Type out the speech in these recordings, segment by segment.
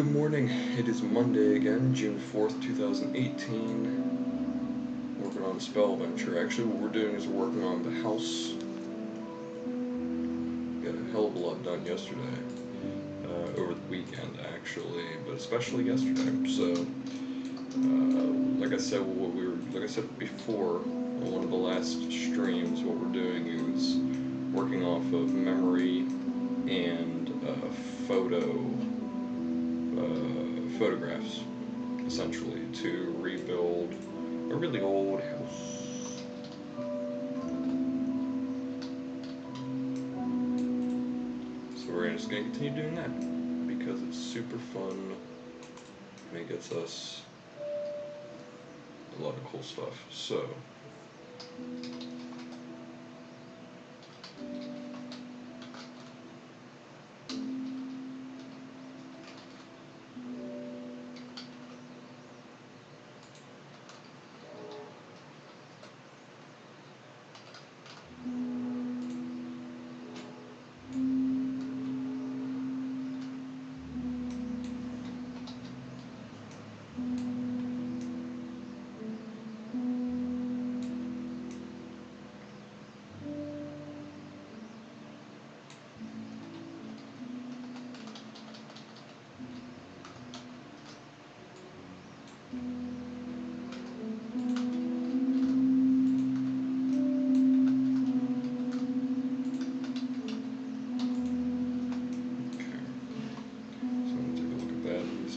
Good morning. It is Monday again, June 4th, 2018. Working on Spellventure. Actually, what we're doing is we're working on the house. Got a hell of a lot done yesterday. Over the weekend, actually, but especially yesterday. So, like I said, like I said before, on one of the last streams, what we're doing is working off of memory and photographs, essentially, to rebuild a really old house. So we're just going to continue doing that because it's super fun and it gets us a lot of cool stuff. So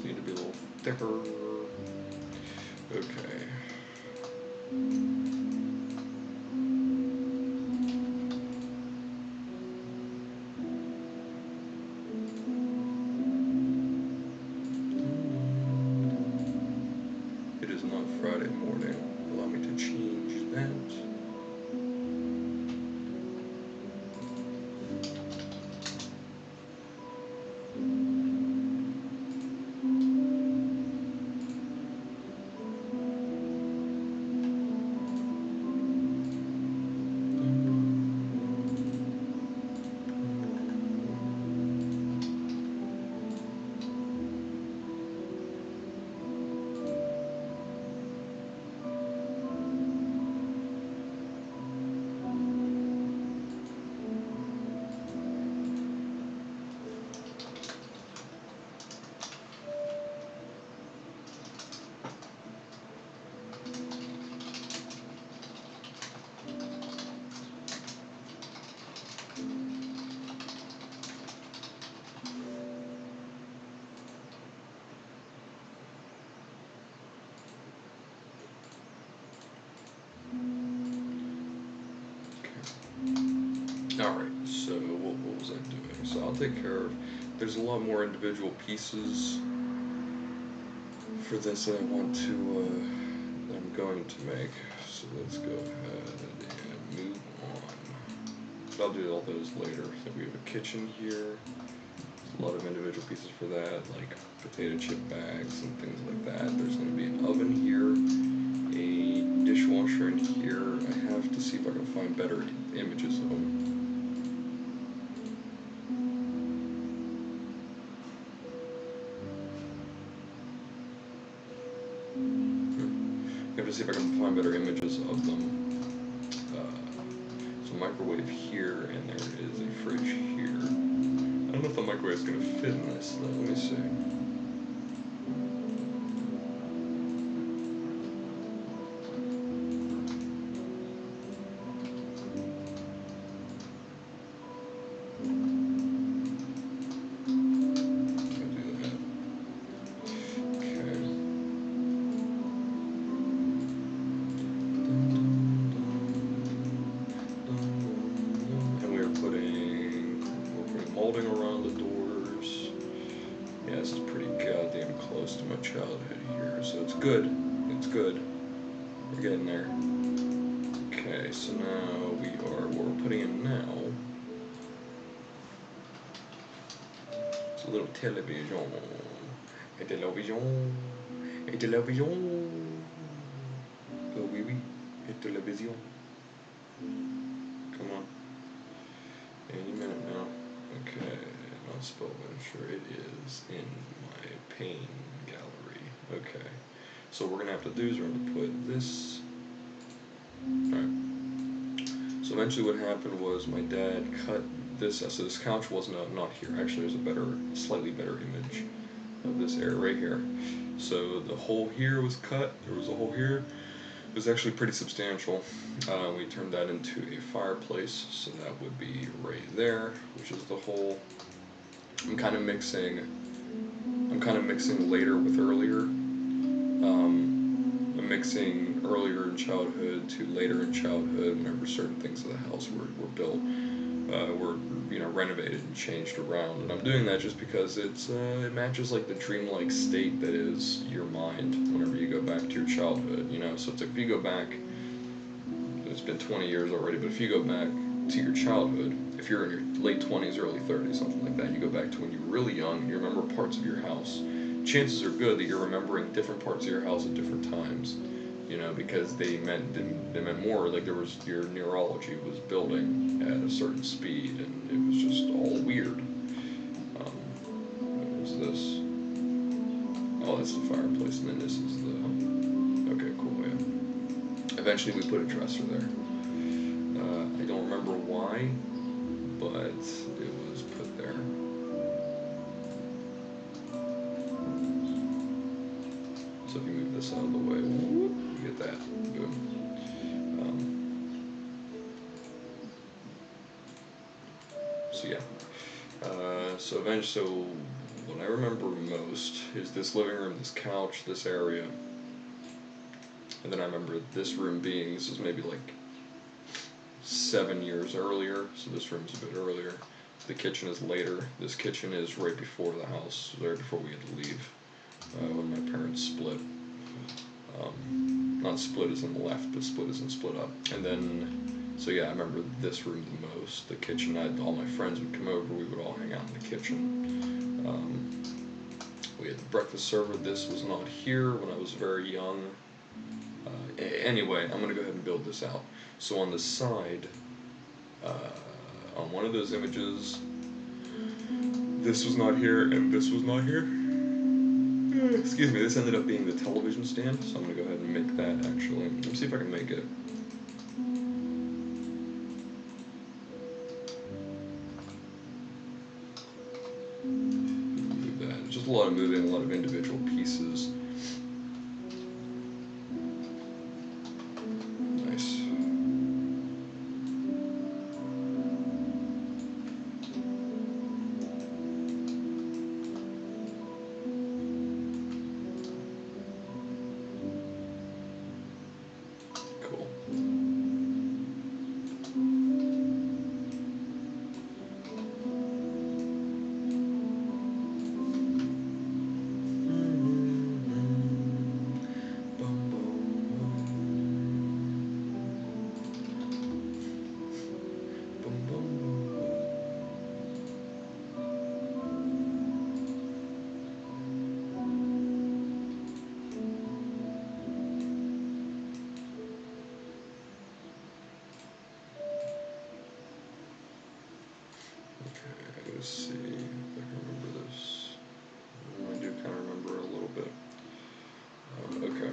need to be a little thicker. Okay. It is not Friday morning. Allow me to change that. Alright, so what was I doing? So I'll take care of, there's a lot more individual pieces for this that I want to, that I'm going to make. So let's go ahead and move on. But I'll do all those later. So we have a kitchen here. There's a lot of individual pieces for that, like potato chip bags and things like that. There's going to be an oven here, a dishwasher in here. I have to see if I can find better images of them. I have to see if I can find better images of them. So microwave here, and there is a fridge here. I don't know if the microwave is going to fit in this. Let me see. Molding around the doors. Yeah, this is pretty goddamn close to my childhood here, so it's good. It's good. We're getting there. Okay, so now what we're putting in now is a little television. A television. A television. Oh, oui, oui. A television. Come on. Any minute now. Okay, not Spellventure. It is in my Pain Gallery. Okay. So we're gonna have to do is we're gonna put this. Alright. So eventually what happened was my dad cut this, so this couch was not here. Actually there's a slightly better image of this area right here. So the hole here was cut, there was a hole here. It was actually pretty substantial. We turned that into a fireplace, so that would be right there, which is the hole. I'm kind of mixing later with earlier. I'm mixing earlier in childhood to later in childhood whenever certain things of the house were built, were renovated and changed around. And I'm doing that just because it matches like the dreamlike state that is your mind whenever you go back to your childhood. So it's like if you go back, it's been 20 years already, but if you go back to your childhood, if you're in your late 20s, early 30s, something like that, you go back to when you were really young and you remember parts of your house, chances are good that you're remembering different parts of your house at different times, because they meant more, like your neurology was building at a certain speed, and it was just all weird. What was this? Oh, that's the fireplace, and then this is the, okay, cool, yeah. Eventually we put a dresser there. I don't remember why, but it was put there. So if you move this out of the way, whoop, you get that. Boom. So yeah. So what I remember most is this living room, this couch, this area. And then I remember this room being, this is maybe like 7 years earlier, so this room's a bit earlier. The kitchen is later. This kitchen is right before the house, right before we had to leave, when my parents split. Not split as in left, but split as in split up. And then, so yeah, I remember this room the most. The kitchen, all my friends would come over, we would all hang out in the kitchen. We had the breakfast server. This was not here when I was very young. Anyway, I'm going to go ahead and build this out. So on the side, on one of those images, this was not here and this was not here. Excuse me, this ended up being the television stand, so I'm going to go ahead and make that actually. Let me see if I can make it. Move that. Just a lot of moving, a lot of individual pieces. Nice. Cool. Let's see if I can remember this. I do kind of remember a little bit. Okay.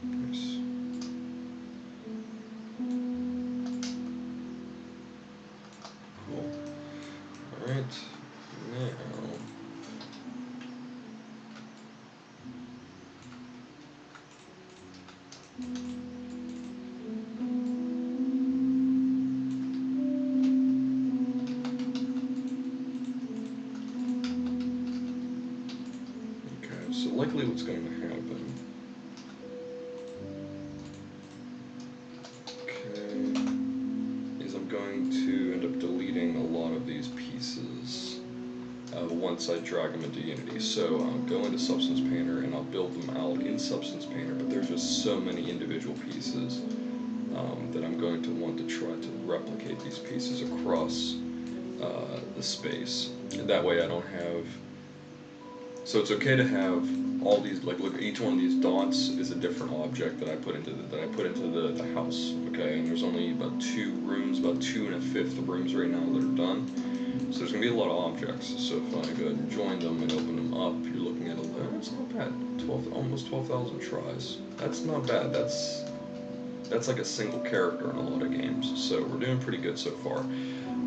Nice. Cool. Alright, now so likely what's going to happen, is I'm going to end up deleting a lot of these pieces once I drag them into Unity. So I'll go into Substance Painter and I'll build them out in Substance Painter, but there's just so many individual pieces that I'm going to want to try to replicate these pieces across the space. And that way I don't have. So it's okay to have all these, like, look, each one of these dots is a different object that I put into the house. Okay, and there's only about 2 rooms, about 2 1/5 of rooms right now that are done. So there's gonna be a lot of objects. So if I go ahead and join them and open them up, you're looking at that's not bad. Almost 12,000 tries. That's not bad. That's like a single character in a lot of games. So we're doing pretty good so far.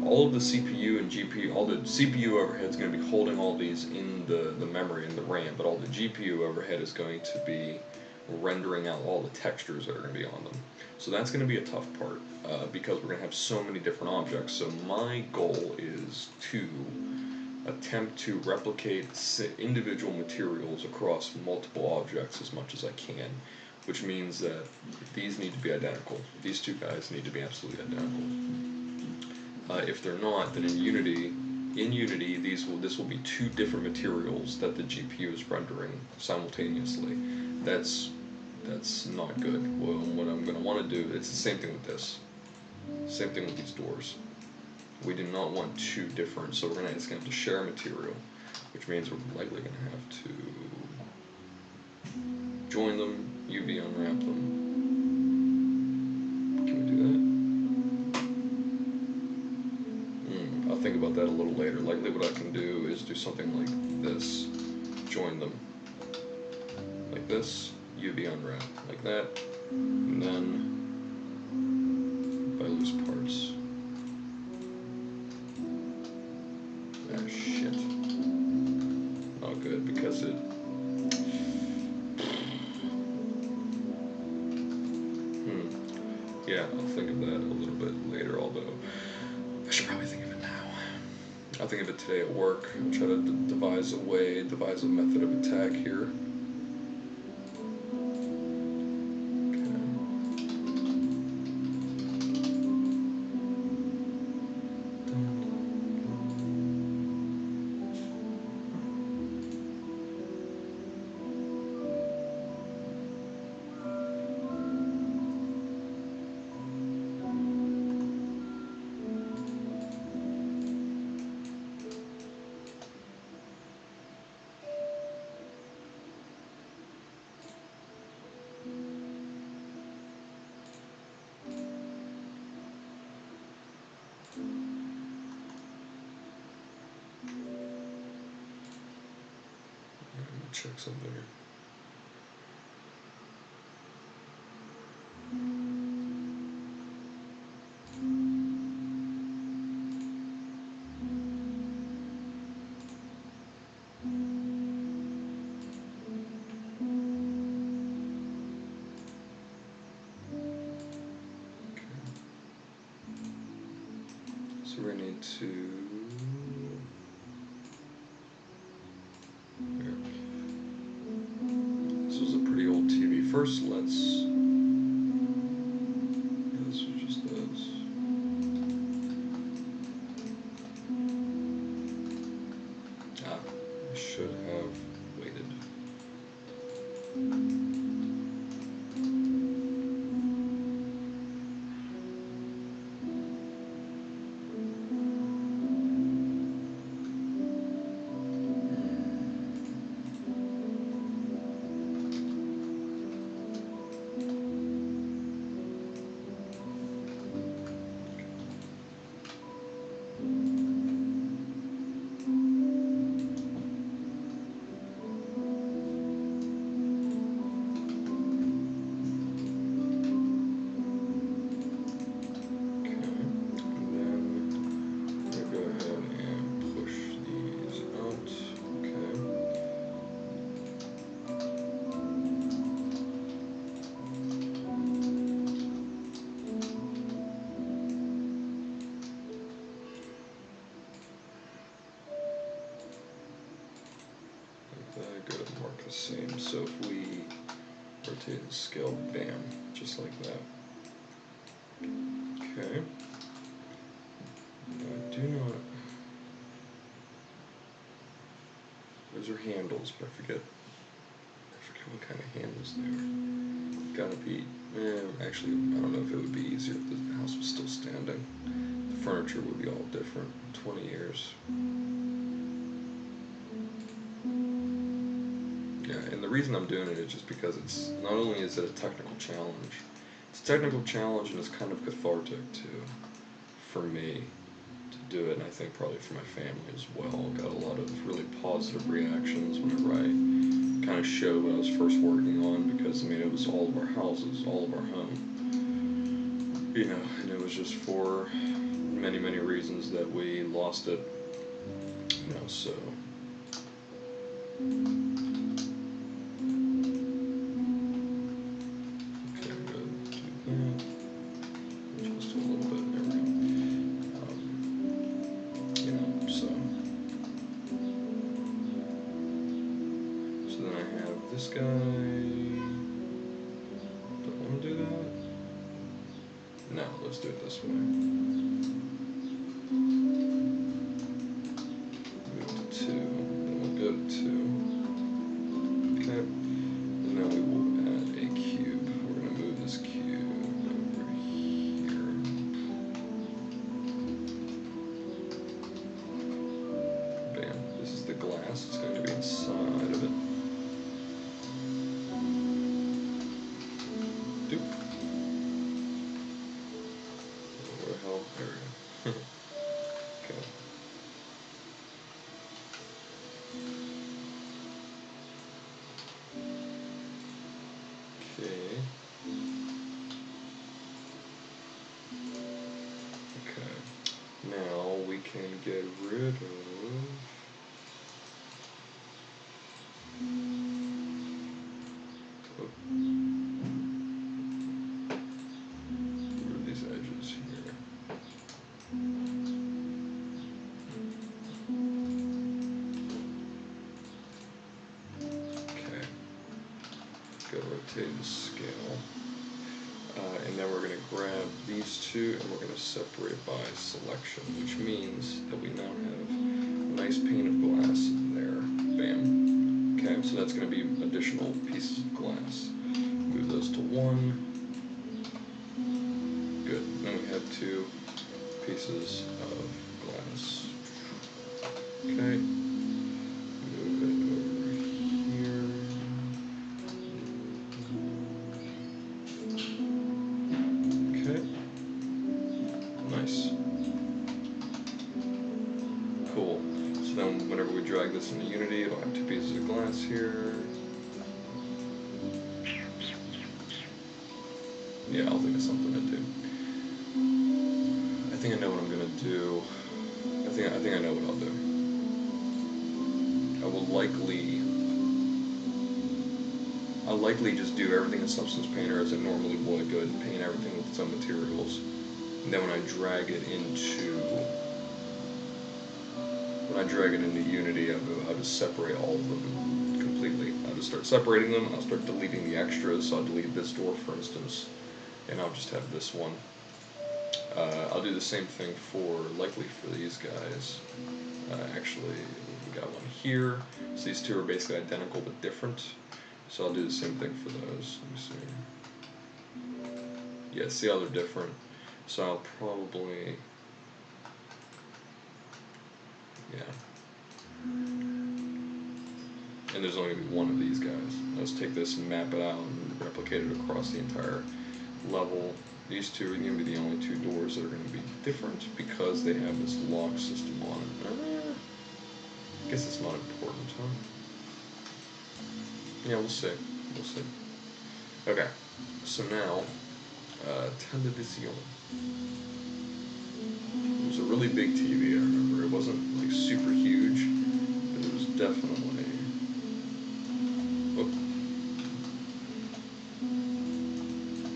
All of the CPU and GPU, all the CPU overhead is going to be holding all these in the memory and the RAM, but all the GPU overhead is going to be rendering out all the textures that are going to be on them. So that's going to be a tough part because we're going to have so many different objects. So my goal is to attempt to replicate individual materials across multiple objects as much as I can, which means that these need to be identical. These two guys need to be absolutely identical. If they're not, then in Unity, this will be 2 different materials that the GPU is rendering simultaneously. That's not good. Well, what I'm going to want to do, it's the same thing with this. Same thing with these doors. We do not want 2 different, so it's going to have to share material, which means we're likely going to have to join them, UV unwrap them. Can we do that? I'll think about that a little later. Likely what I can do is do something like this. Join them. Like this, UV unwrap. Like that. And then if I lose parts. Ah, shit. Not good because it. Yeah, I'll think of that a little bit later, although I should probably think of it now. I'll think of it today at work. I'll try to devise a method of attack here. Check something here. So we need to. Here. This was a pretty old TV. First, let's. This was just this. I should have waited. Same. So if we rotate the scale, bam, just like that. Okay. Now I do not. Those are handles, but I forget what kind of handles they are. Gotta be. Actually, I don't know if it would be easier if the house was still standing. the furniture would be all different. 20 years. Yeah, and the reason I'm doing it is just because it's not only is it a technical challenge, it's a technical challenge and it's kind of cathartic too, for me to do it, and I think probably for my family as well. Got a lot of really positive reactions whenever I kind of showed what I was first working on, because I mean it was all of our houses, all of our home, you know, and it was just for many, many reasons that we lost it, you know, so. This guy, don't want to do that. No, let's do it this way. Move to 2, then we'll go to 2. Okay, and now we will add a cube. We're going to move this cube over here. Bam, this is the glass, it's going to be inside of it. Where the hell? There we go. Okay. Okay. Okay. Now we can get rid of. These edges here. Okay. Go rotate the scale. And then we're going to grab these two and we're going to separate by selection, which means that we now have a nice pane of glass there. Bam. Okay, so that's going to be additional pieces of glass. Move those to 1. Good. Then we have 2 pieces of glass. Okay. Move it over here. Okay. Nice. Cool. So then whenever we drag this into Unity, it'll have 2 pieces of glass here. Yeah, I'll think of something to do. I think I know what I'm gonna do. I think I know what I'll do. I'll likely just do everything in Substance Painter as it normally would. Go ahead and paint everything with some materials. And then when I drag it into Unity, I'll just separate all of them completely. I'll just start separating them. I'll start deleting the extras. So I'll delete this door, for instance, and I'll just have this one. I'll do the same thing likely for these guys. Actually, we got one here. So these two are basically identical but different. So I'll do the same thing for those. Let me see. Yeah, see how they're different? So I'll probably, yeah. And there's only going to be one of these guys. Let's take this and map it out and replicate it across the entire level. These two are going to be the only 2 doors that are going to be different because they have this lock system on it. I guess it's not important, huh? Yeah, we'll see. We'll see. Okay, so now, television. It was a really big TV, I remember. It wasn't like super huge, but it was definitely. Oh.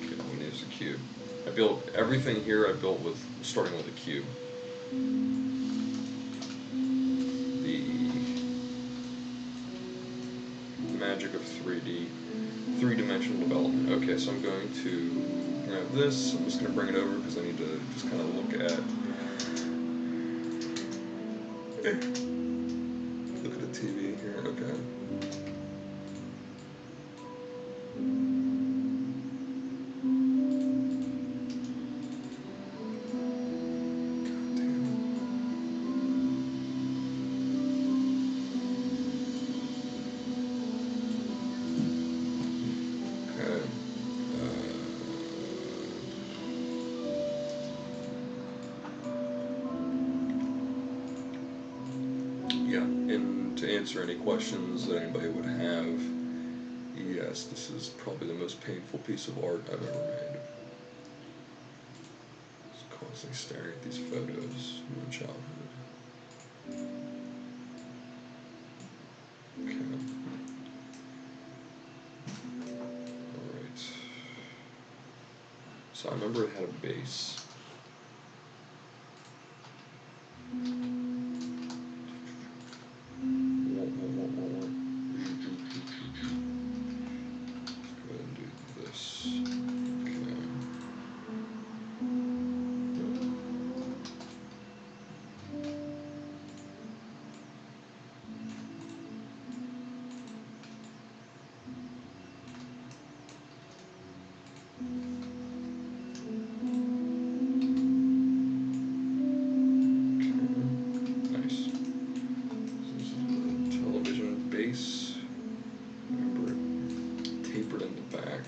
Okay, we use a cube. I built everything here. I built with starting with a cube. The magic of 3D, 3-dimensional development. Okay, so I'm going to grab this. I'm just going to bring it over because I need to just kind of look at the TV here. Okay. yeah, and to answer any questions that anybody would have, yes, this is probably the most painful piece of art I've ever made. Just constantly staring at these photos from my childhood. Okay. Alright. So I remember it had a base. Remember it tapered in the back.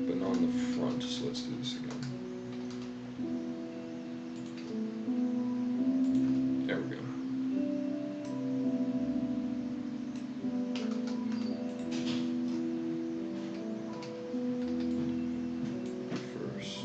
But not on the front, so let's do this again. There we go. First.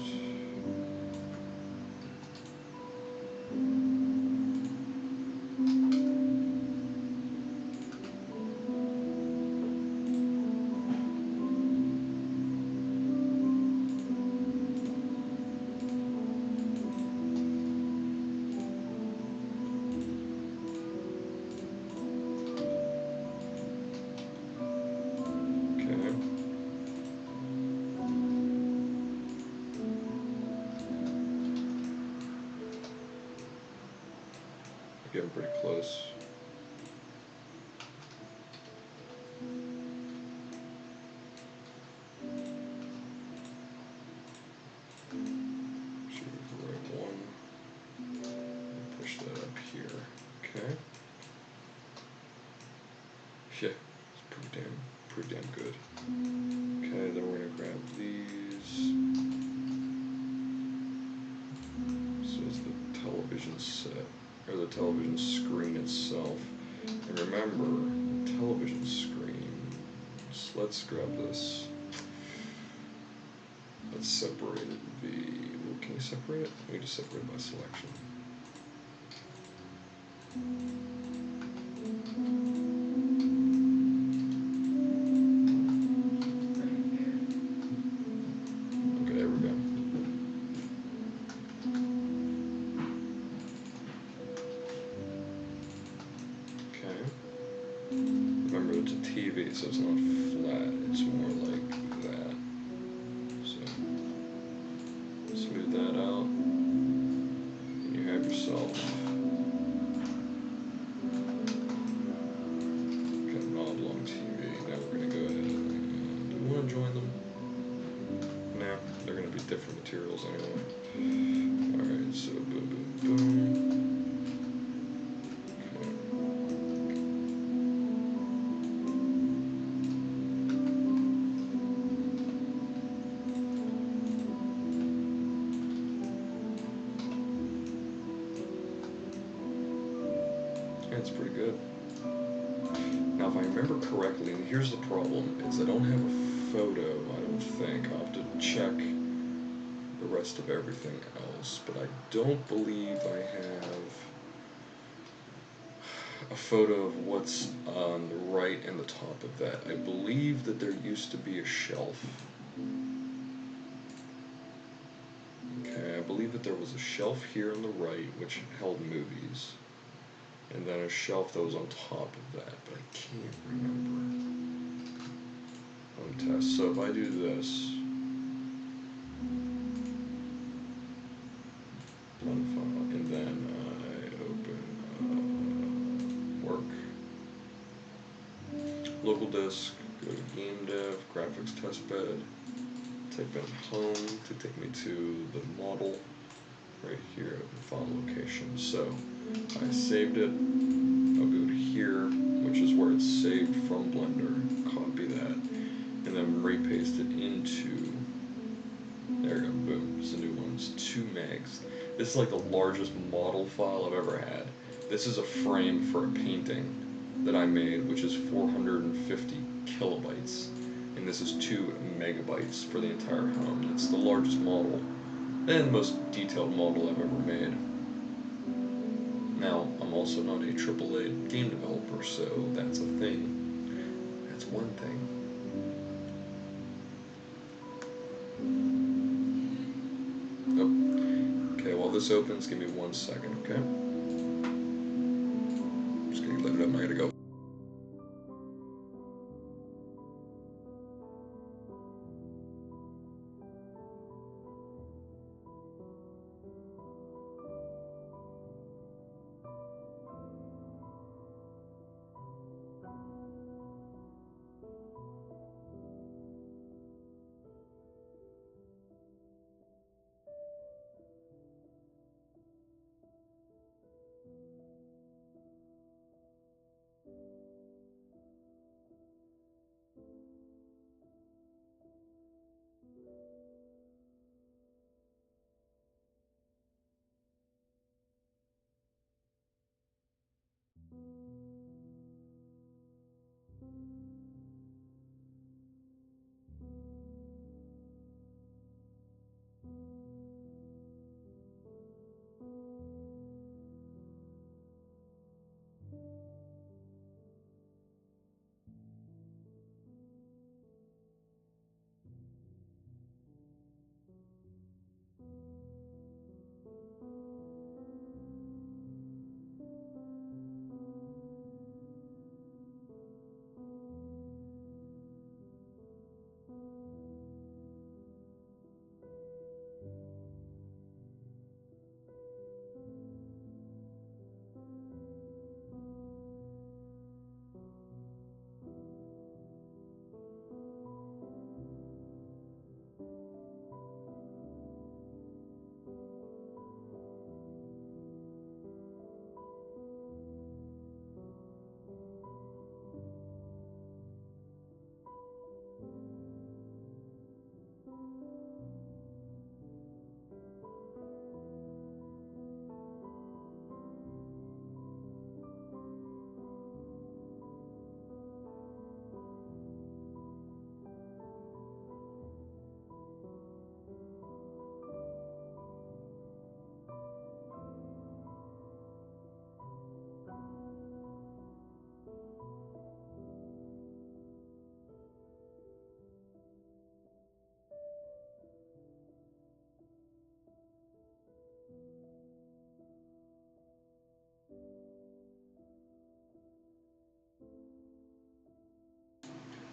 Getting pretty close. Choose the right one. Push that up here. Okay. Yeah, it's pretty damn good. Okay, then we're gonna grab these. So it's the television set, or the television screen itself. And remember, the television screen, so let's grab this. Let's separate it well, can you separate it? We just separate it by selection. Okay, there we go. Okay. Remember, it's a TV, so it's not flat. It's more like that. So, smooth that out. And you have yourself got an oblong TV. Now we're going to go ahead and do we want to join them? Nah, they're going to be different materials anyway. Alright, so boom, boom, boom. That's pretty good. Now, if I remember correctly, and here's the problem, is I don't have a photo, I don't think. I'll have to check the rest of everything else, but I don't believe I have a photo of what's on the right and the top of that. I believe that there used to be a shelf. Okay, I believe that there was a shelf here on the right which held movies. And then a shelf that was on top of that, but I can't remember. Test. So if I do this, and then I open work, local disk, go to game dev, graphics testbed, type in home to take me to the model right here, open file location. So I saved it. I'll go to here, which is where it's saved from Blender, copy that, and then repaste it into There we go, boom, it's a new one, it's 2 megs. This is like the largest model file I've ever had. This is a frame for a painting that I made, which is 450 kilobytes. And this is 2 megabytes for the entire home. It's the largest model and most detailed model I've ever made. Now, I'm also not a AAA game developer, so that's a thing. That's one thing. Oh. Okay, while this opens, give me 1 second, okay? I'm just gonna let it up, I gotta go.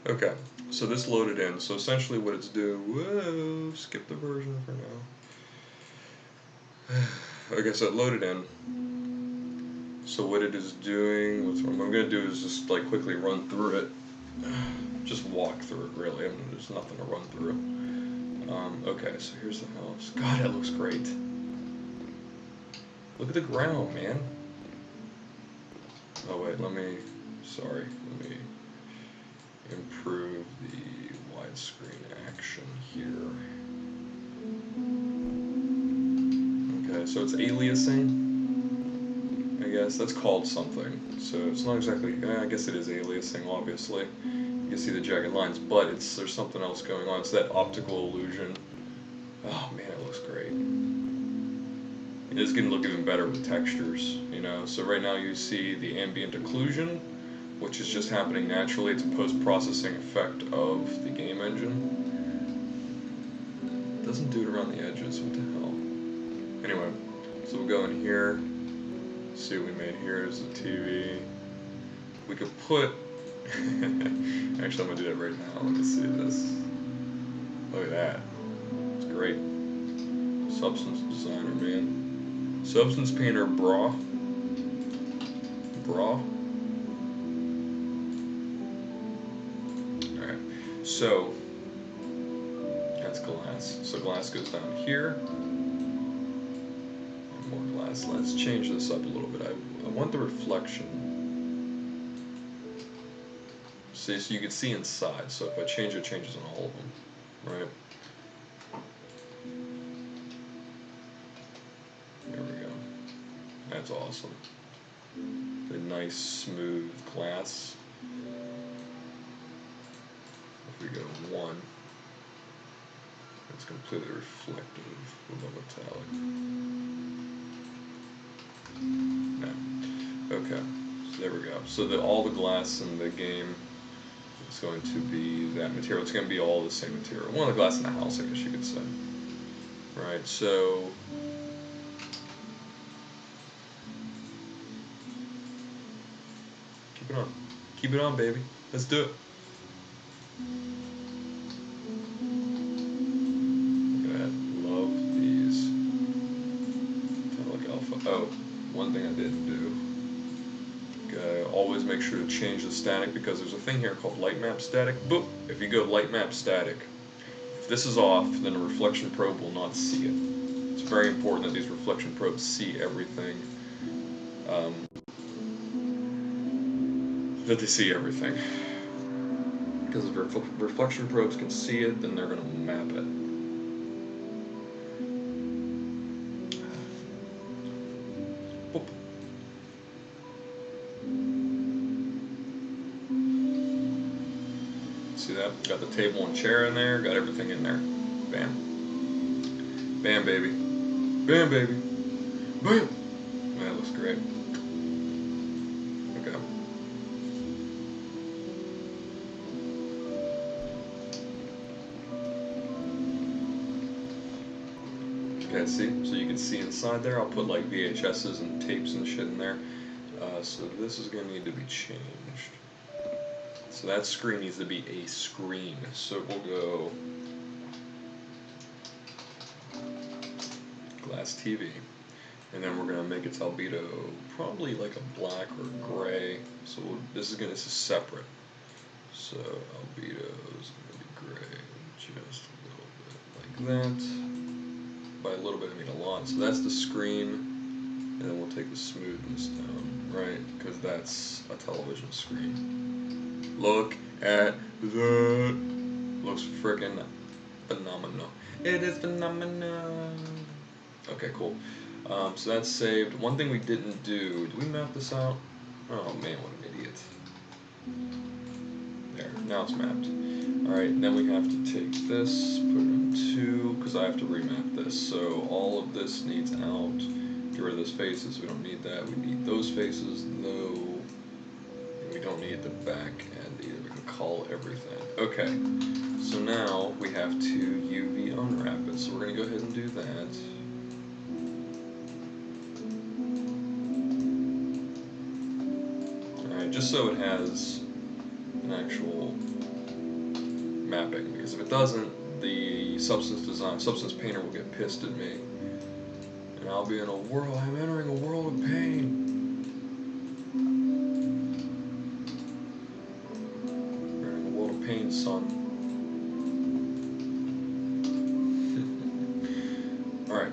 Okay, so this loaded in. So essentially what it's doing, whoa, skip the version for now. Okay, so it loaded in. So what it is doing, what I'm going to do is just like quickly run through it. Just walk through it really, I mean there's nothing to run through. Okay, so here's the house. God, it looks great. Look at the ground, man. Oh wait, let me improve the widescreen action here. Okay, so it's aliasing. I guess that's called something. So it's not exactly, I guess it is aliasing, obviously. You can see the jagged lines, but there's something else going on. It's that optical illusion. Oh man, it looks great. It is going to look even better with textures, you know. So right now you see the ambient occlusion, which is just happening naturally. It's a post-processing effect of the game engine. It doesn't do it around the edges, what the hell. Anyway, so we'll go in here, see what we made here is the TV. We could put, actually I'm going to do that right now, let me see this. Look at that, it's great. Substance Designer, man. Substance Painter, brah. Alright, so that's glass. So glass goes down here. And more glass. Let's change this up a little bit. I want the reflection. See, so you can see inside. So if I change it, it changes on all of them. Right? That's awesome. The nice smooth glass. If we go 1, it's completely reflective with a metallic. No. Okay, so there we go. So all the glass in the game is going to be that material. It's going to be all the same material. One of the glass in the house, I guess you could say. Right, so keep it on. Keep it on, baby. Let's do it. Look at that. Love these. Metallic alpha. Oh, one thing I didn't do. Okay, always make sure to change the static because there's a thing here called light map static. Boop! If you go light map static, if this is off, then a reflection probe will not see it. It's very important that these reflection probes see everything. That they see everything. Because if reflection probes can see it, then they're going to map it. Boop. See that? Got the table and chair in there, got everything in there. Bam. Bam, baby. Bam, baby. Bam! That looks great. Okay. Okay, see? So you can see inside there. I'll put like VHSs and tapes and shit in there. So this is going to need to be changed. So that screen needs to be a screen. So we'll go glass TV. And then we're going to make its albedo probably like a black or gray. So this is separate. So albedo is going to be gray just a little bit like that. By a little bit I mean a lot. So that's the screen. And then we'll take the smoothness down, right? Because that's a television screen. Look at that. Looks freaking phenomenal. It is phenomenal. Okay, cool. So that's saved. One thing we didn't do, did we map this out? Oh man, what an idiot. There, now it's mapped. Alright, then we have to take this, put it on 2, because I have to remap this. So all of this needs out. Get rid of those faces, we don't need that. We need those faces, though. And we don't need the back end either. We can call everything. Okay, so now we have to UV unwrap it. So we're going to go ahead and do that. Alright, just so it has an actual mapping. Because if it doesn't, the Substance Painter will get pissed at me. And I'll be in a world, I'm entering a world of pain. We're in a world of pain, son. Alright.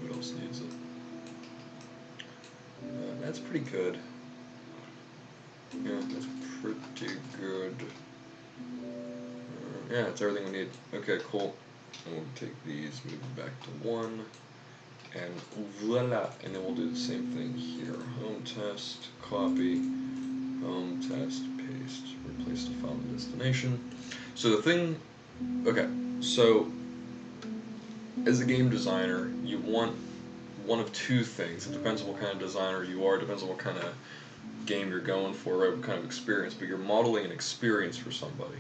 What else needs it? That's pretty good. Yeah, that's pretty good. Yeah, that's everything we need. Okay, cool. And we'll take these, move them back to 1, and voila. And then we'll do the same thing here. Home test, copy, home test, paste, replace the file and destination. So the thing, okay, so as a game designer, you want one of two things. It depends on what kind of designer you are, it depends on what kind of game you're going for, right? What kind of experience, but you're modeling an experience for somebody.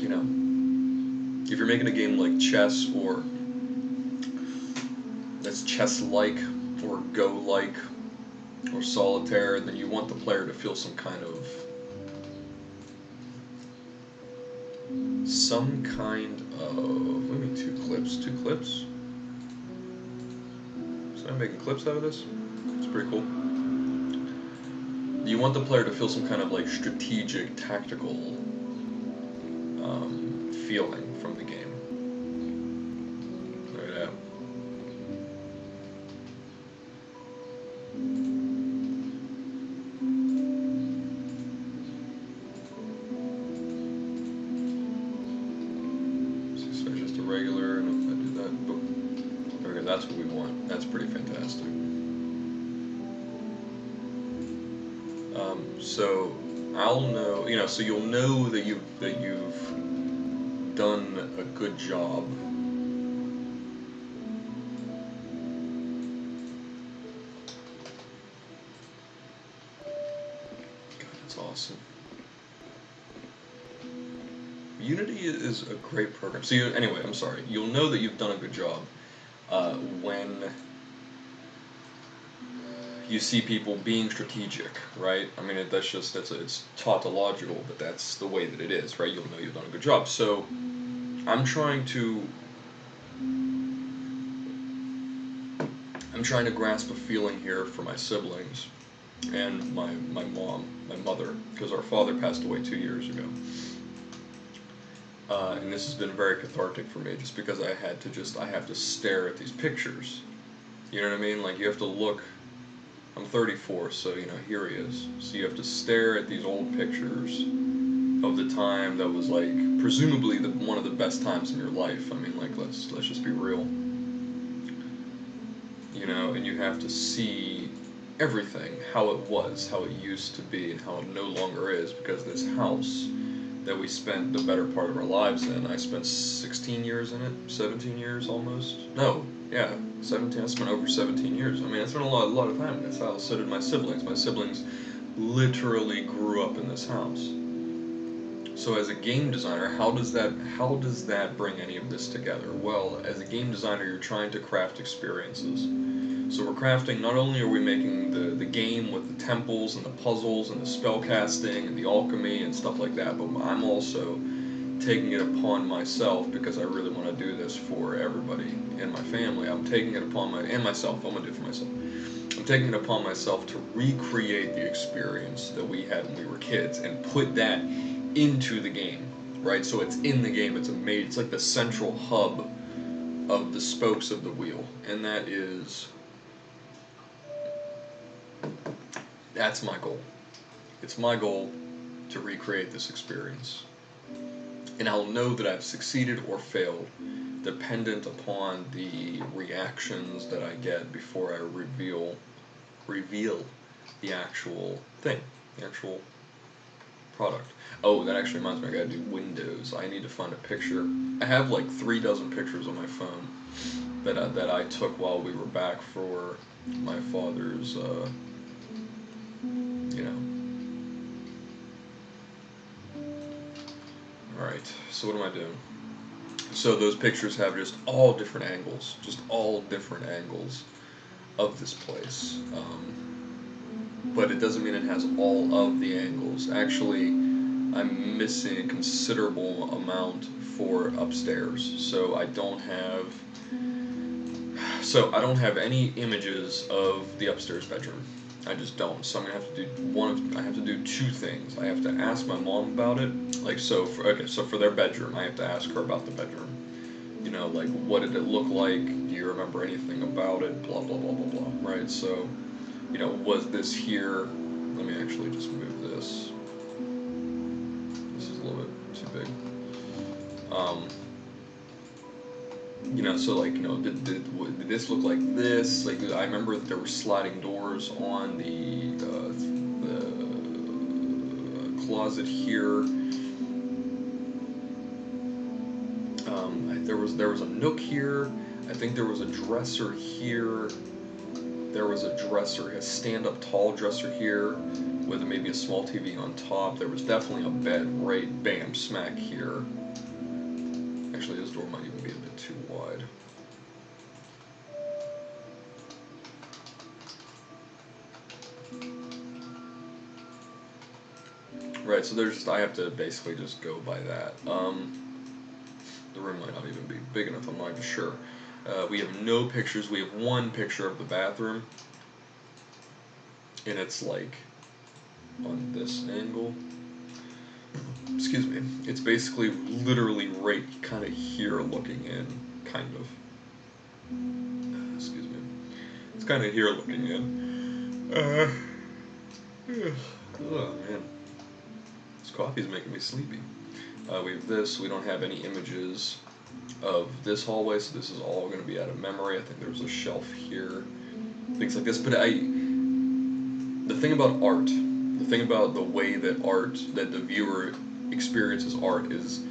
You know, if you're making a game like chess, or that's chess-like, or Go-like, or solitaire, then you want the player to feel some kind of what do you mean 2 clips? 2 clips? So I'm making clips out of this? It's pretty cool. you want the player to feel some kind of like strategic, tactical feeling from the game. Look at that. So just a regular, and if I do that, boom. Okay, that's what we want. That's pretty fantastic. So I'll know, so you'll know that you've done a good job. God, that's awesome. Unity is a great program. So anyway, I'm sorry. You'll know that you've done a good job when you see people being strategic, right? I mean, it's tautological, but that's the way that it is, right? You'll know you've done a good job. So I'm trying to grasp a feeling here for my siblings and my mother, because our father passed away 2 years ago. And this has been very cathartic for me, just because I have to stare at these pictures. You know what I mean? Like, you have to look. I'm 34, so here he is. So you have to stare at these old pictures of the time that was like presumably one of the best times in your life. I mean, like, let's just be real. And you have to see everything, how it was, how it used to be, and how it no longer is, because this house that we spent the better part of our lives in, I spent 16 years in it, 17 years almost. No, yeah, 17. I spent over 17 years. I mean, I spent a lot of time in this house. So did my siblings. My siblings literally grew up in this house. So as a game designer, how does that bring any of this together? Well, as a game designer, you're trying to craft experiences. So we're crafting, not only are we making the game with the temples and the puzzles and the spell casting and the alchemy and stuff like that, but I'm also taking it upon myself, because I really want to do this for everybody in my family. I'm taking it upon myself. I'm going to do it for myself. I'm taking it upon myself to recreate the experience that we had when we were kids and put that into the game, right? So it's in the game. It's like the central hub of the spokes of the wheel, and that's my goal. It's my goal to recreate this experience. And I'll know that I've succeeded or failed dependent upon the reactions that I get before I reveal the actual thing, the actual product. Oh, that actually reminds me, I gotta do windows. I need to find a picture. I have like 3 dozen pictures on my phone that I took while we were back for my father's, Alright, so what am I doing? So those pictures have just all different angles of this place. But it doesn't mean it has all of the angles. Actually, I'm missing a considerable amount for upstairs. So I don't have any images of the upstairs bedroom. I just don't. So I'm gonna have to do I have to do 2 things. I have to ask my mom about it. Like, so for their bedroom, I have to ask her about the bedroom. Like, what did it look like? Do you remember anything about it? Blah blah blah blah blah. Right. So, was this here? Let me actually just move this. This is a little bit too big. So like, did this look like this? Like, I remember that there were sliding doors on the closet here. There was a nook here. I think there was a dresser here. There was a stand-up tall dresser here with maybe a small TV on top. There was definitely a bed right bam smack here. Actually, this door might even be a bit too wide. Right, so I have to basically just go by that. The room might not even be big enough, I'm not even sure. We have no pictures. We have 1 picture of the bathroom. And it's like on this angle. Excuse me. It's basically literally right kind of here looking in, kind of. Excuse me. It's kind of here looking in. Oh man. This coffee's making me sleepy. We have this. We don't have any images of this hallway, so this is all going to be out of memory. I think there's a shelf here, things like this. But the thing about art, the thing about the way that the viewer experiences art is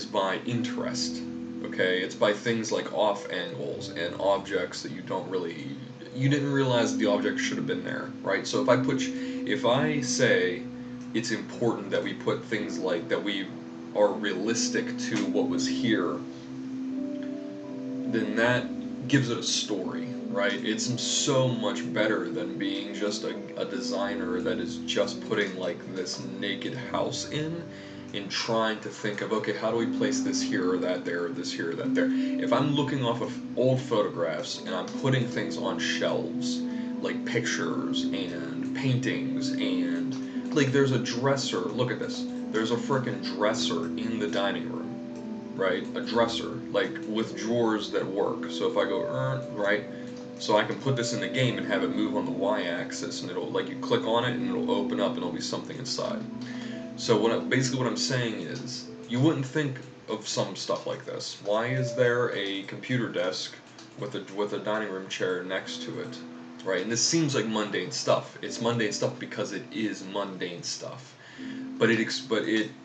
by interest. Okay, it's by things like off angles and objects that you didn't realize the object should have been there, right? So if I say it's important that we put things like that we are realistic to what was here, then that gives it a story, right? It's so much better than being just a designer that is just putting like this naked house in and trying to think of, okay, how do we place this here or that there, or this here or that there. If I'm looking off of old photographs and I'm putting things on shelves, like pictures and paintings and, like, there's a dresser, look at this, there's a frickin' dresser in the dining room, right? A dresser, like, with drawers that work. So if I go, right? So I can put this in the game and have it move on the y-axis, and it'll, like, you click on it and it'll open up and there'll be something inside. So basically what I'm saying is, you wouldn't think of some stuff like this. Why is there a computer desk with a dining room chair next to it, right? And this seems like mundane stuff. It's mundane stuff because it is mundane stuff, but it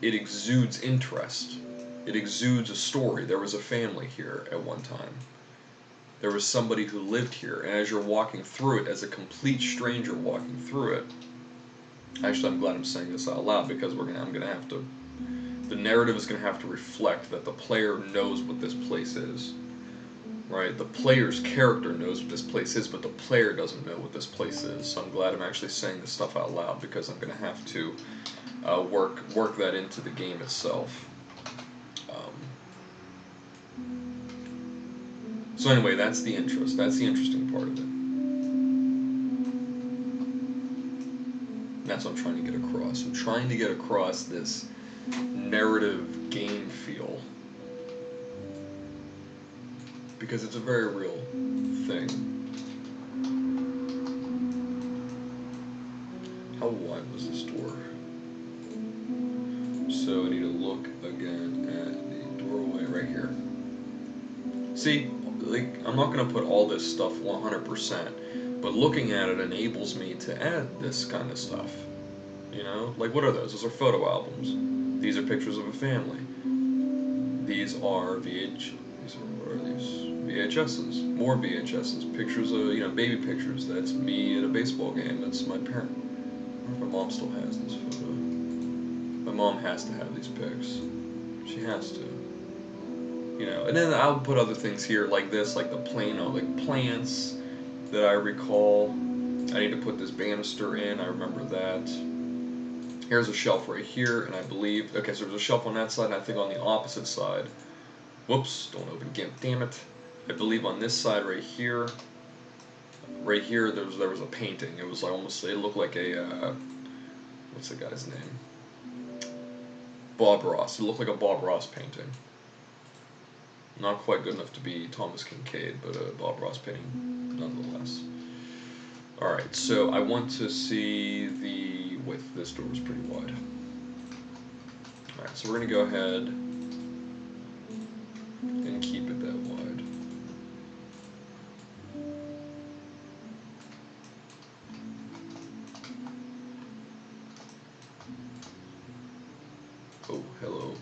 exudes interest. It exudes a story. There was a family here at one time. There was somebody who lived here, and as you're walking through it, as a complete stranger walking through it. Actually, I'm glad I'm saying this out loud because the narrative is gonna have to reflect that the player knows what this place is, right? The player's character knows what this place is, but the player doesn't know what this place is. So I'm glad I'm actually saying this stuff out loud because I'm gonna have to work that into the game itself. So anyway, that's the interest. That's the interesting part of it. That's what I'm trying to get across. I'm trying to get across this narrative game feel because it's a very real thing. How wide was this door? So I need to look again at the doorway right here. See, like, I'm not going to put all this stuff 100%, but looking at it enables me to add this kind of stuff. You know? Like, what are those? Those are photo albums. These are pictures of a family. These are what are these? VHSs. More VHSs. Pictures of, baby pictures. That's me at a baseball game. That's my parent. I wonder if my mom still has this photo. My mom has to have these pics. She has to. And then I'll put other things here like this, like the like plants that I recall. I need to put this banister in, I remember that. Here's a shelf right here, and I believe, okay, so there's a shelf on that side, and I think on the opposite side, whoops, don't open again, damn it. I believe on this side right here, there was a painting. It was like it looked like a, what's the guy's name? Bob Ross. It looked like a Bob Ross painting. Not quite good enough to be Thomas Kincaid, but a Bob Ross painting nonetheless. Alright, so I want to see the width. This door is pretty wide. Alright, so we're going to go ahead and keep it that wide. Oh, hello.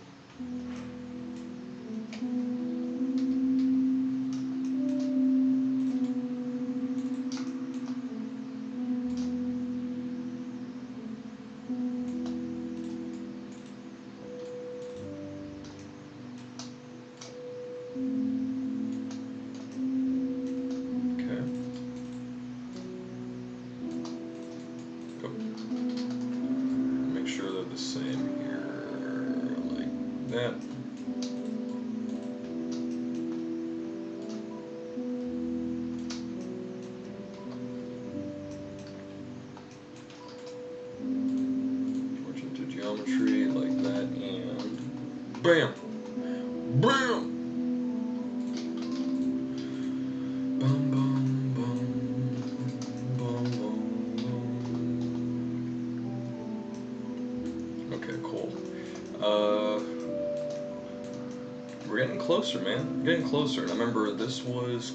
Bam! Bam! Bum, bum, bum, bum, bum, bum. Okay, cool. We're getting closer, man. We're getting closer. And I remember this was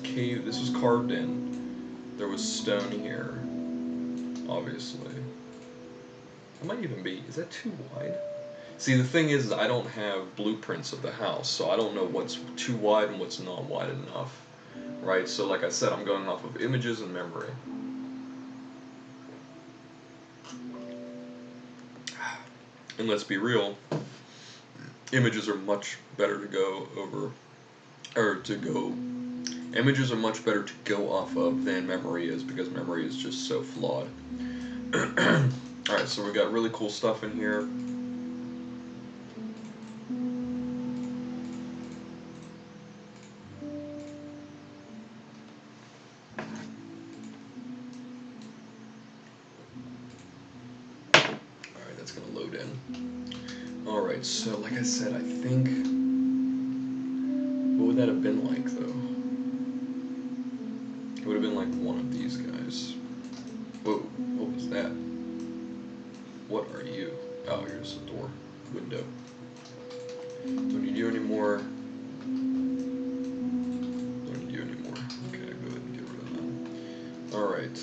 carved in. There was stone here, obviously. It might even be, is that too wide? See, the thing is I don't have blueprints of the house, so I don't know what's too wide and what's not wide enough, right? So like I said, I'm going off of images and memory. And let's be real, images are much better to go over, images are much better to go off of than memory is, because memory is just so flawed. Alright, so we got really cool stuff in here. Alright, that's gonna load in. Alright, so like I said, I think... What would that have been like, though? It would have been like one of these guys. Whoa, what was that? What are you? Oh, here's the door. Window. Don't need you anymore. Don't need you anymore. Okay, go ahead and get rid of that. Alright,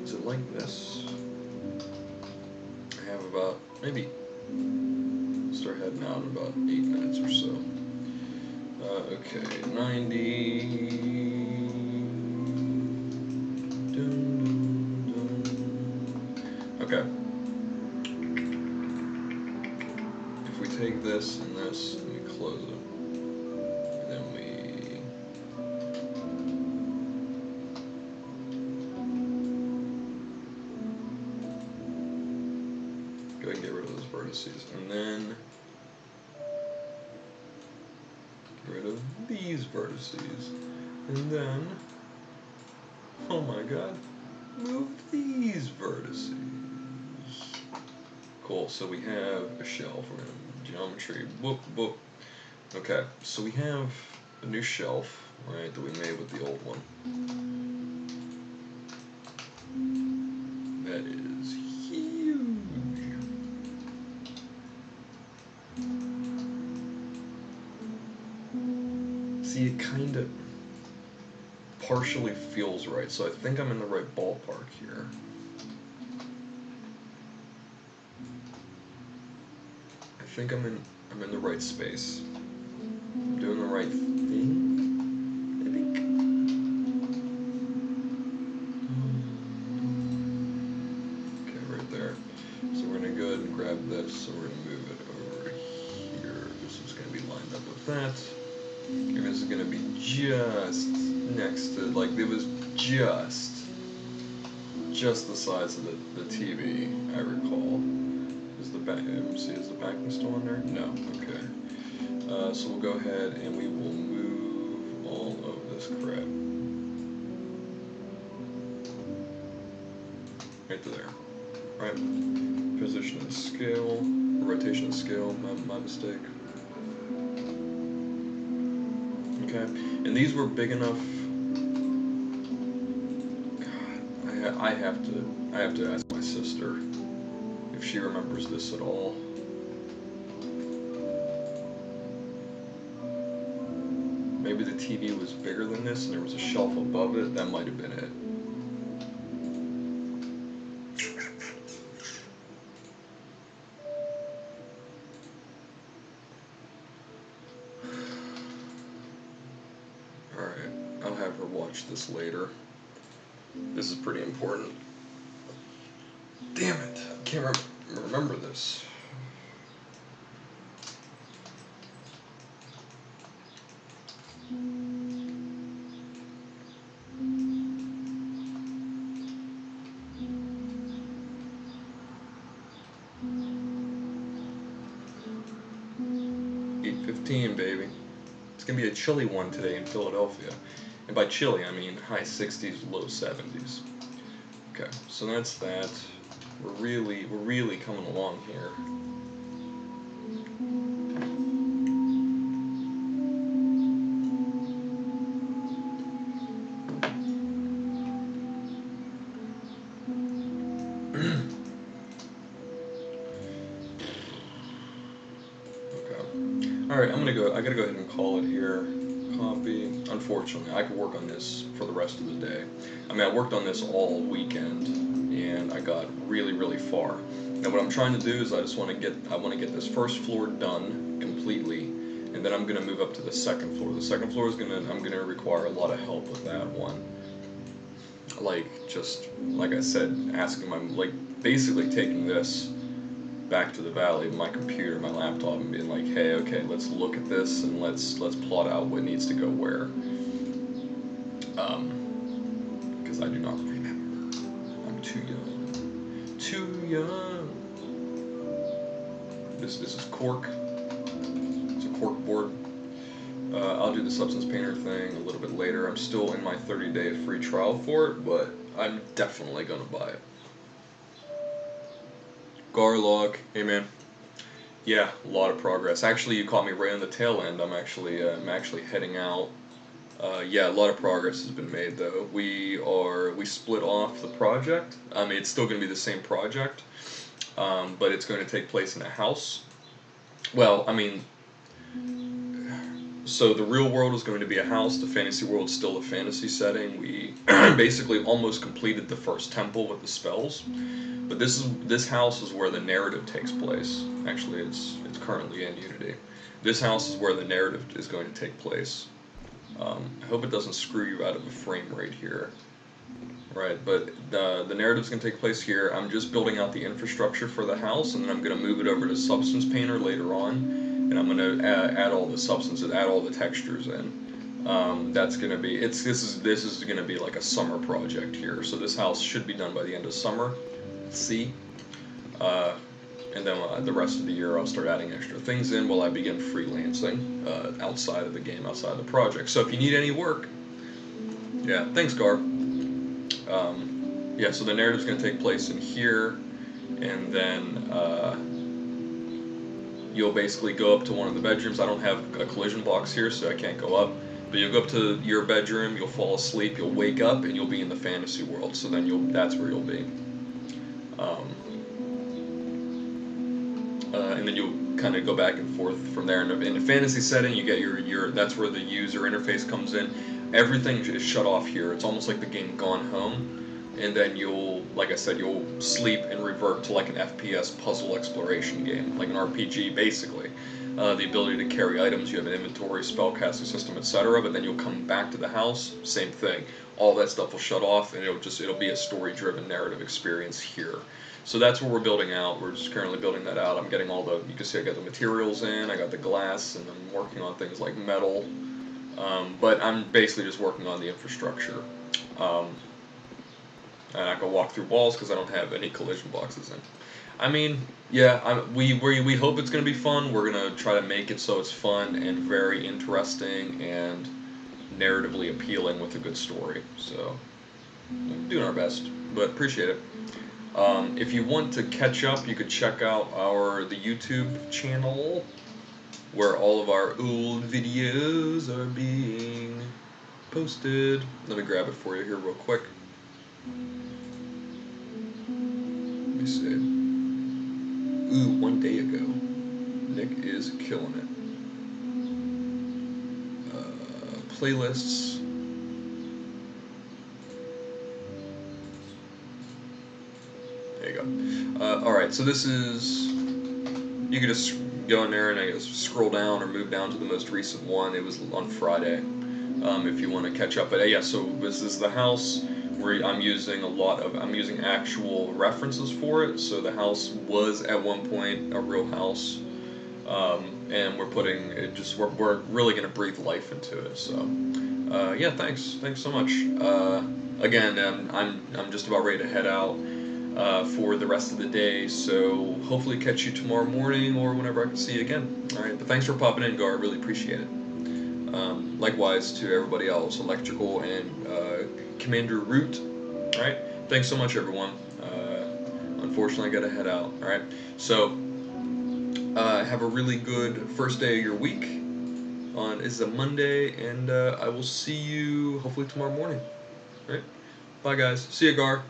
is it like this? I have about, maybe, start heading out in about 8 minutes or so. Okay, 90. Okay. If we take this and this and we close it, and then we go ahead and get rid of those vertices, and then get rid of these vertices, and then, oh my god, move these vertices. Cool, so we have a shelf, we're gonna geometry, boop, boop. Okay, so we have a new shelf, right, that we made with the old one. That is huge. See, it kind of partially feels right, so I think I'm in the right ballpark here. I think I'm in the right space. I'm doing the right thing, I think. Okay, right there. So we're gonna go ahead and grab this, so we're gonna move it over here. This is gonna be lined up with that. And this is gonna be just next to, like, it was just the size of the TV, I recall. Is the back, see, is the backing still in there? No, okay. So we'll go ahead and we will move all of this crap right to there. Right? Position and scale, rotation and scale, my mistake. Okay, and these were big enough. God, I have to ask my sister if she remembers this at all. Maybe the TV was bigger than this and there was a shelf above it. That might have been it. Alright, I'll have her watch this later. This is pretty important. Damn it, I can't remember this. $8:15, baby. It's gonna be a chilly one today in Philadelphia. And by chilly, I mean high 60s, low 70s. Okay, so that's that. We're really coming along here. Alright, I gotta go ahead and call it here. Copy. Unfortunately, I could work on this for the rest of the day. I mean, I worked on this all weekend, and I got really far. Now, what I'm trying to do is I want to get this first floor done completely, and then I'm gonna move up to the second floor. The second floor I'm gonna require a lot of help with that one. Like I said, basically taking this back to the valley, my computer, my laptop, and being like, hey, okay, let's look at this and let's plot out what needs to go where. Because I do not remember. I'm too young. Too young. This is cork. It's a cork board. I'll do the Substance Painter thing a little bit later. I'm still in my 30-day free trial for it, but I'm definitely gonna buy it. Garlock, hey man. Yeah, a lot of progress. Actually, you caught me right on the tail end. I'm actually heading out. Yeah, a lot of progress has been made though. We split off the project. I mean, it's still going to be the same project, but it's going to take place in a house. Well, I mean, so the real world is going to be a house. The fantasy world's still a fantasy setting. We basically almost completed the first temple with the spells. But this house is where the narrative takes place. Actually, it's currently in Unity. This house is where the narrative is going to take place. I hope it doesn't screw you out of a frame rate here. Right, but the narrative's going to take place here. I'm just building out the infrastructure for the house, and then I'm going to move it over to Substance Painter later on, and I'm going to add all the substances, add all the textures in. That's going to be this is going to be like a summer project here. So this house should be done by the end of summer. See, and then the rest of the year I'll start adding extra things in while I begin freelancing outside of the game, outside of the project. So if you need any work, yeah, thanks, Gar. Yeah, so the narrative's going to take place in here, and then you'll basically go up to one of the bedrooms. I don't have a collision box here, so I can't go up. But you'll go up to your bedroom, you'll fall asleep, you'll wake up, and you'll be in the fantasy world. So then that's where you'll be. And then you'll kind of go back and forth from there. And in a fantasy setting, you get your that's where the user interface comes in. Everything is shut off here. It's almost like the game Gone Home. And then like I said, you'll sleep and revert to like an FPS puzzle exploration game, like an RPG basically. The ability to carry items, you have an inventory, spellcasting system, etc. But then you'll come back to the house, same thing. All that stuff will shut off, and it'll be a story-driven narrative experience here. So that's what we're building out. We're just currently building that out. I'm getting you can see I got the materials in, I got the glass, and I'm working on things like metal. But I'm basically just working on the infrastructure. And I can walk through walls because I don't have any collision boxes in. I mean, yeah, we hope it's going to be fun. We're going to try to make it so it's fun and very interesting and narratively appealing with a good story. So, we're doing our best, but appreciate it. If you want to catch up, you could check out the YouTube channel where all of our old videos are being posted. Let me grab it for you here real quick. Let me see. Ooh, 1 day ago. Nick is killing it. Playlists. There you go. Alright, so this is... You can just go in there and I guess scroll down or move down to the most recent one. It was on Friday, if you want to catch up. But yeah, so this is the house where I'm using actual references for it. So the house was at one point a real house, and we're putting it we're really gonna breathe life into it. So yeah, thanks so much. Again, I'm just about ready to head out for the rest of the day, so hopefully catch you tomorrow morning or whenever I can see you again. Alright, but thanks for popping in, Gar, I really appreciate it. Likewise to everybody else, Electrical and Commander Root. All right. Thanks so much, everyone. Unfortunately, I gotta head out. All right. So have a really good first day of your week. It's a Monday, and I will see you hopefully tomorrow morning. All right. Bye, guys. See you, Gar.